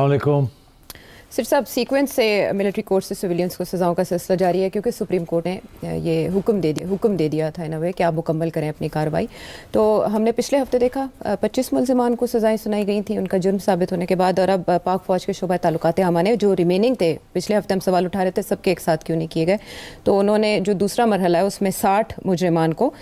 अस्सलामुअलैकुम। सिर साहब, सीक्वेंस से मिलिट्री कोर्ट से सिविलियंस को सज़ाओं का सिलसिला जारी है क्योंकि सुप्रीम कोर्ट ने ये हुक्म दे दिया था इन वे कि आप मुकम्मल करें अपनी कार्रवाई। तो हमने पिछले हफ्ते देखा 25 मुलजिमान को सज़ाएं सुनाई गई थी उनका जुर्म साबित होने के बाद, और अब पाक फ़ौज के शोबा ताल्लुकात आमा ने जो रिमेनिंग थे, पिछले हफ्ते हम सवाल उठा रहे थे सबके एक साथ क्यों नहीं किए गए, तो उन्होंने जो दूसरा मरहला है उसमें 60 मुजरिमान को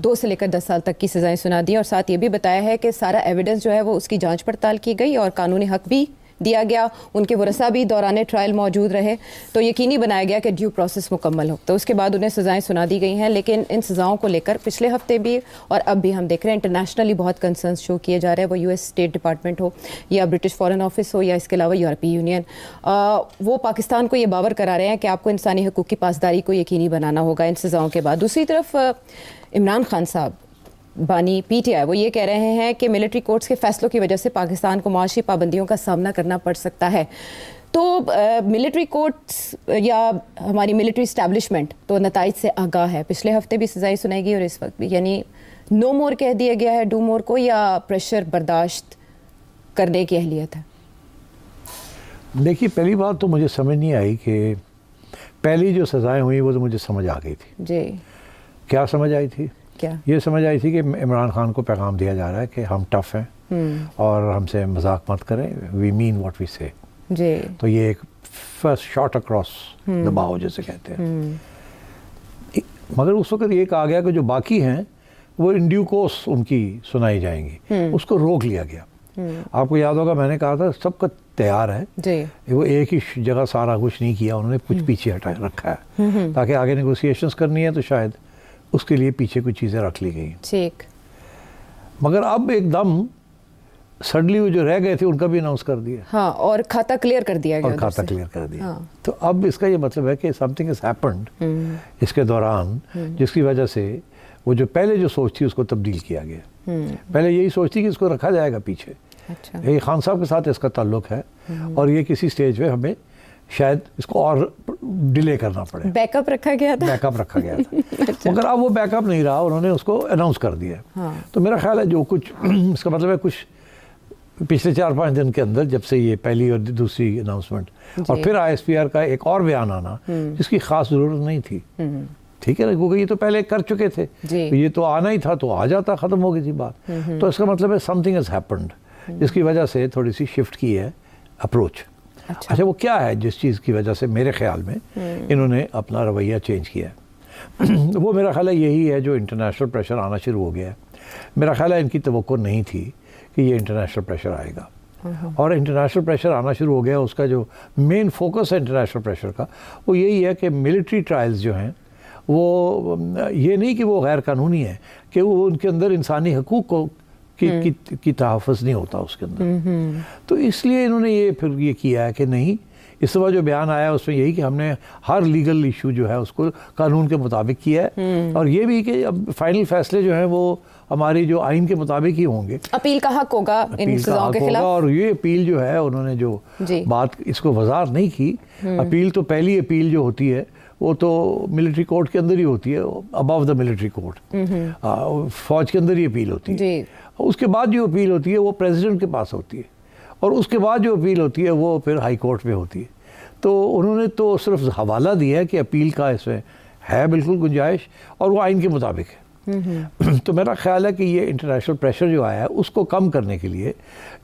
2 से लेकर 10 साल तक की सज़ाएँ सुना दी, और साथ ये भी बताया है कि सारा एविडेंस जो है वो उसकी जाँच पड़ताल की गई और कानूनी हक भी दिया गया, उनके वरसा भी दौरान ट्रायल मौजूद रहे, तो यकीनी बनाया गया कि ड्यू प्रोसेस मुकम्मल हो। तो उसके बाद उन्हें सज़ाएं सुना दी गई हैं, लेकिन इन सज़ाओं को लेकर पिछले हफ्ते भी और अब भी हम देख रहे हैं इंटरनेशनली बहुत कंसर्न्स शो किए जा रहे हैं, वो यूएस स्टेट डिपार्टमेंट हो या ब्रिटिश फॉरेन ऑफिस हो या इसके अलावा यूरोपीय यूनियन, वो पाकिस्तान को ये बावर करा रहे हैं कि आपको इंसानी हकूक़ की पासदारी को यकीनी बनाना होगा इन सज़ाओं के बाद। दूसरी तरफ इमरान खान साहब बानी पीटीआई वो ये कह रहे हैं कि मिलिट्री कोर्ट्स के फैसलों की वजह से पाकिस्तान को माशी पाबंदियों का सामना करना पड़ सकता है। तो मिलिट्री कोर्ट्स या हमारी मिलिट्री इस्टेब्लिशमेंट तो नताइज से आगाह है, पिछले हफ्ते भी सज़ाएं सुनाई गई और इस वक्त भी, यानी नो मोर कह दिया गया है डू मोर को, या प्रेशर बर्दाश्त करने की अहलियत है? देखिए, पहली बात तो मुझे समझ नहीं आई कि पहली जो सज़ाएं हुई वो तो मुझे समझ आ गई थी। जी, क्या समझ आई थी? क्या ये समझ आई थी कि इमरान खान को पैगाम दिया जा रहा है कि हम टफ हैं और हमसे मजाक मत करें, वी मीन व्हाट वी से। जी, तो ये एक फर्स्ट शॉट अक्रॉस द बाउ जिसे कहते हैं। मगर उस वक्त ये कहा गया कि जो बाकी हैं वो इन ड्यू कोर्स उनकी सुनाई जाएंगी, उसको रोक लिया गया। आपको याद होगा मैंने कहा था सबका तैयार है जी, वो एक ही जगह सारा कुछ नहीं किया, उन्होंने कुछ पीछे हटा रखा है ताकि आगे नेगोशिएशंस करनी है तो शायद उसके लिए पीछे कुछ चीज़ें रख ली गई। ठीक। मगर अब एकदम सडनली वो जो रह गए थे उनका भी अनाउंस कर दिया। हाँ, और खाता क्लियर कर दिया गया। और खाता क्लियर कर दिया। हाँ। तो अब इसका ये मतलब है कि समथिंग हैज हैपेंड इसके दौरान, जिसकी वजह से वो जो पहले जो सोच थी उसको तब्दील किया गया। पहले यही सोच थी कि इसको रखा जाएगा पीछे। अच्छा। ये खान साहब के साथ इसका ताल्लुक है और ये किसी स्टेज पे हमें शायद इसको और डिले करना पड़े। बैकअप रखा गया था। बैकअप रखा गया था। अच्छा। मगर अब वो बैकअप नहीं रहा, उन्होंने उसको अनाउंस कर दिया। हाँ। तो मेरा ख्याल है जो कुछ इसका मतलब है कुछ पिछले 4-5 दिन के अंदर, जब से ये पहली और दूसरी अनाउंसमेंट और फिर आईएसपीआर का एक और बयान आना जिसकी खास जरूरत नहीं थी, ठीक है ना, क्योंकि ये तो पहले कर चुके थे, ये तो आना ही था तो आ जाता, खत्म हो गई थी बात। तो इसका मतलब है समथिंग हैज हैपेंड जिसकी वजह से थोड़ी सी शिफ्ट की है अप्रोच। अच्छा, वो क्या है जिस चीज़ की वजह से मेरे ख्याल में इन्होंने अपना रवैया चेंज किया है वो मेरा ख्याल है यही है, जो इंटरनेशनल प्रेशर आना शुरू हो गया है। मेरा ख्याल है इनकी तवक्को नहीं थी कि ये इंटरनेशनल प्रेशर आएगा, और इंटरनेशनल प्रेशर आना शुरू हो गया। उसका जो मेन फोकस है इंटरनेशनल प्रेशर का वो यही है कि मिलिट्री ट्रायल्स जो हैं वो ये नहीं कि वो गैर कानूनी है, कि वो उनके अंदर इंसानी हकूक़ को की तहफ़्फ़ुज़ नहीं होता उसके अंदर। तो इसलिए इन्होंने ये फिर ये किया है कि नहीं, इस दफ़ा जो बयान आया उसमें यही कि हमने हर लीगल इशू जो है उसको कानून के मुताबिक किया है, और ये भी कि अब फाइनल फैसले जो हैं वो हमारी जो आइन के मुताबिक ही होंगे। अपील का हक होगा इन सज़ाओं के खिलाफ, और ये अपील जो है उन्होंने जो बात इसको वज़ाहत नहीं की, अपील तो पहली अपील जो होती है वो तो मिलिट्री कोर्ट के अंदर ही होती है, अबव द मिलिट्री कोर्ट, फौज के अंदर ही अपील होती है। उसके बाद जो अपील होती है वो प्रेसिडेंट के पास होती है, और उसके बाद जो अपील होती है वो फिर हाई कोर्ट में होती है। तो उन्होंने तो सिर्फ हवाला दिया है कि अपील का इसमें है बिल्कुल गुंजाइश, और वो आइन के मुताबिक है। तो मेरा ख्याल है कि ये इंटरनेशनल प्रेशर जो आया है उसको कम करने के लिए,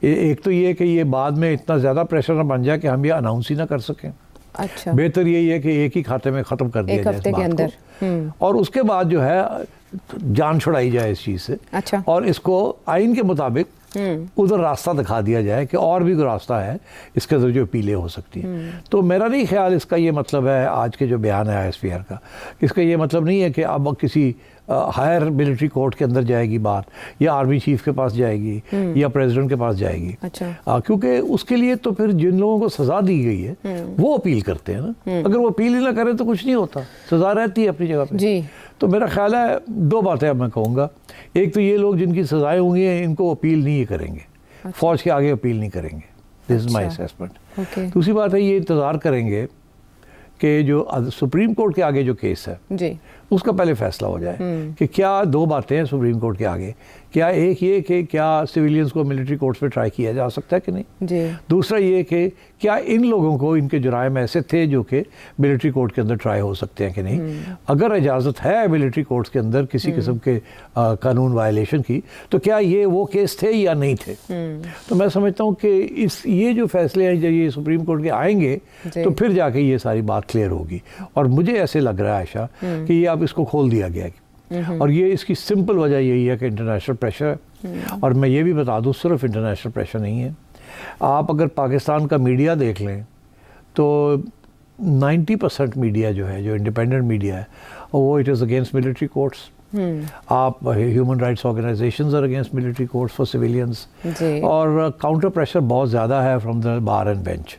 एक तो ये कि ये बाद में इतना ज़्यादा प्रेशर ना बन जाए कि हम ये अनाउंस ही ना कर सकें। अच्छा। बेहतर यही है कि एक ही खाते में ख़त्म कर दिया जाए इस बात को, और उसके बाद जो है जान छुड़ाई जाए इस चीज़ से। अच्छा। और इसको आइन के मुताबिक उधर रास्ता दिखा दिया जाए कि और भी कोई रास्ता है इसके अंदर जो अपीलें हो सकती हैं। तो मेरा नहीं ख्याल इसका ये मतलब है, आज के जो बयान है आईएसपीआर का, इसका ये मतलब नहीं है कि अब किसी हायर मिलिट्री कोर्ट के अंदर जाएगी बात, या आर्मी चीफ के पास जाएगी या प्रेसिडेंट के पास जाएगी। अच्छा। क्योंकि उसके लिए तो फिर जिन लोगों को सज़ा दी गई है वो अपील करते हैं ना, अगर वो अपील ही ना करें तो कुछ नहीं होता, सज़ा रहती है अपनी जगह पे। जी। तो मेरा ख्याल है दो बातें अब मैं कहूँगा, एक तो ये लोग जिनकी सज़ाएं होंगी इनको अपील नहीं करेंगे। अच्छा। फौज के आगे अपील नहीं करेंगे, दिस इज़ माई असेसमेंट। दूसरी बात है ये इंतज़ार करेंगे कि जो सुप्रीम कोर्ट के आगे जो केस है जी, उसका पहले फैसला हो जाए कि क्या दो बातें हैं सुप्रीम कोर्ट के आगे। क्या एक ये कि क्या सिविलियंस को मिलिट्री कोर्ट्स पे ट्राई किया जा सकता है कि नहीं जी। दूसरा ये कि क्या इन लोगों को इनके जुराइम ऐसे थे जो कि मिलिट्री कोर्ट के अंदर ट्राई हो सकते हैं कि नहीं। अगर इजाज़त है मिलिट्री कोर्ट्स के अंदर किसी किस्म के कानून वायलेशन की, तो क्या ये वो केस थे या नहीं थे। तो मैं समझता हूँ कि ये जो फैसले हैं जब ये सुप्रीम कोर्ट के आएंगे तो फिर जाके ये सारी बात क्लियर होगी। और मुझे ऐसे लग रहा है आयशा कि ये अब इसको खोल दिया गया है, और ये इसकी सिंपल वजह यही है कि इंटरनेशनल प्रेशर है। और मैं ये भी बता दूं सिर्फ इंटरनेशनल प्रेशर नहीं है। आप अगर पाकिस्तान का मीडिया देख लें तो 90% मीडिया जो है, जो इंडिपेंडेंट मीडिया है, वो it is against military courts. आप human rights organisations are against military courts for civilians, और काउंटर प्रेशर बहुत ज़्यादा है from the bar and bench.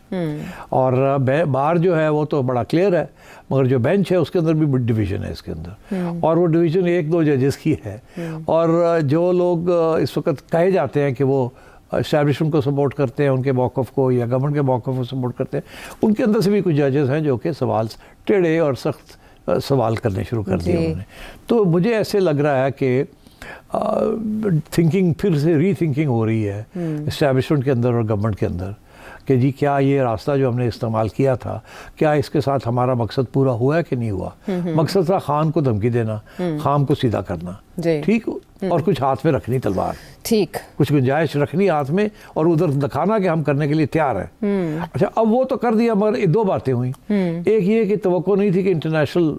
और बार जो है वो तो बड़ा क्लियर है, मगर जो बेंच है उसके अंदर भी डिवीज़न है इसके अंदर, और वो डिवीज़न 1-2 जजेस की है। और जो लोग इस वक्त कहे जाते हैं कि वो एस्टैब्लिशमेंट को सपोर्ट करते हैं, उनके मौक़िफ़ को या गवर्नमेंट के मौक़िफ़ को सपोर्ट करते हैं, उनके अंदर से भी कुछ जजेस हैं जो कि सवाल टेढ़े और सख्त सवाल करने शुरू कर दिए उन्होंने। तो मुझे ऐसे लग रहा है कि थिंकिंग फिर से रीथिंकिंग हो रही है एस्टैब्लिशमेंट के अंदर और गवर्नमेंट के अंदर कि जी क्या ये रास्ता जो हमने इस्तेमाल किया था, क्या इसके साथ हमारा मकसद पूरा हुआ है कि नहीं हुआ। मकसद था खान को धमकी देना, खान को सीधा करना, ठीक, और कुछ हाथ में रखनी तलवार, ठीक, कुछ गुंजाइश रखनी हाथ में और उधर दिखाना कि हम करने के लिए तैयार हैं। अच्छा, अब वो तो कर दिया, मगर दो बातें हुई। एक ये कि तवक्को नहीं थी कि इंटरनेशल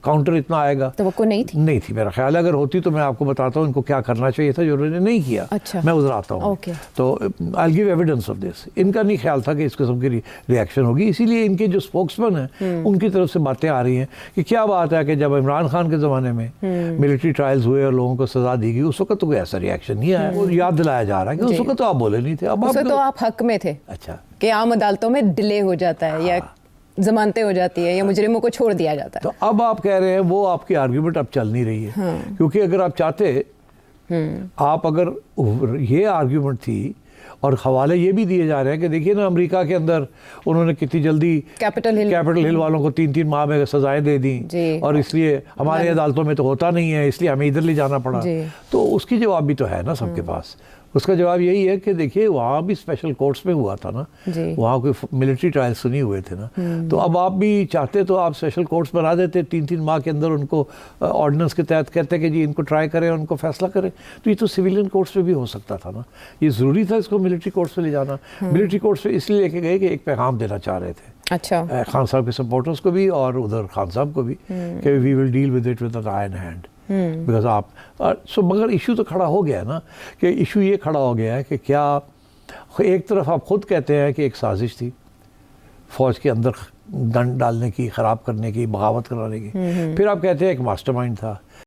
काउंटर इतना आएगा, तवक्को नहीं थी मेरा ख्याल है। अगर होती तो मैं आपको बताता हूँ इनको क्या करना चाहिए था जो उन्होंने नहीं किया। अच्छा। मैं उधर आता हूँ। तो I give evidence of this. इनका नहीं ख्याल था कि इस किस्म की रिएक्शन होगी, इसीलिए इनके जो स्पोक्समैन हैं उनकी तरफ से बातें आ रही हैं कि क्या बात है कि जब इमरान खान के ज़माने में मिलिट्री ट्रायल्स हुए और लोगों को सज़ा दी गई, उस वक्त तो कोई ऐसा रिएक्शन नहीं आया। वो याद दिलाया जा रहा है कि उस वक्त तो आप बोले नहीं थे, अब तो आप हक में थे। अच्छा, कि आम अदालतों में डिले हो जाता है या जमानतें हो जाती है या मुजरिमों को छोड़ दिया जाता है। तो अब आप कह रहे हैं वो आपकी आर्ग्यूमेंट अब चल नहीं रही है। क्योंकि अगर आप चाहते, आप अगर ये आर्ग्यूमेंट थी, और हवाले ये भी दिए जा रहे हैं कि देखिए ना अमेरिका के अंदर उन्होंने कितनी जल्दी कैपिटल हिल वालों को 3-3 माह में सजाएं दे दी, और इसलिए हमारे अदालतों में तो होता नहीं है, इसलिए हमें इधर ले जाना पड़ा। तो उसकी जवाब भी तो है ना सबके पास। उसका जवाब यही है कि देखिए वहाँ भी स्पेशल कोर्ट्स में हुआ था ना, वहाँ कोई मिलिट्री ट्रायल्स तो नहीं हुए थे ना। तो अब आप भी चाहते तो आप स्पेशल कोर्ट्स बना देते, 3-3 माह के अंदर उनको ऑर्डिनेंस के तहत कहते कि जी इनको ट्राई करें, उनको फैसला करें। तो ये तो सिविलियन कोर्ट्स में भी हो सकता था ना, ये ज़रूरी था इसको मिलिट्री कोर्ट्स में ले जाना। मिलिट्री कोर्ट्स में इसलिए लेके गए कि एक पैगाम देना चाह रहे थे, अच्छा, खान साहब के सपोर्टर्स को भी और उधर खान साहब को भी, कि we will deal with it with an iron hand. Because आप मगर इशू तो खड़ा हो गया है ना, कि इशू ये खड़ा हो गया है कि क्या एक तरफ आप खुद कहते हैं कि एक साजिश थी फौज के अंदर गन डालने की, ख़राब करने की, बगावत कराने की, फिर आप कहते हैं एक मास्टरमाइंड था।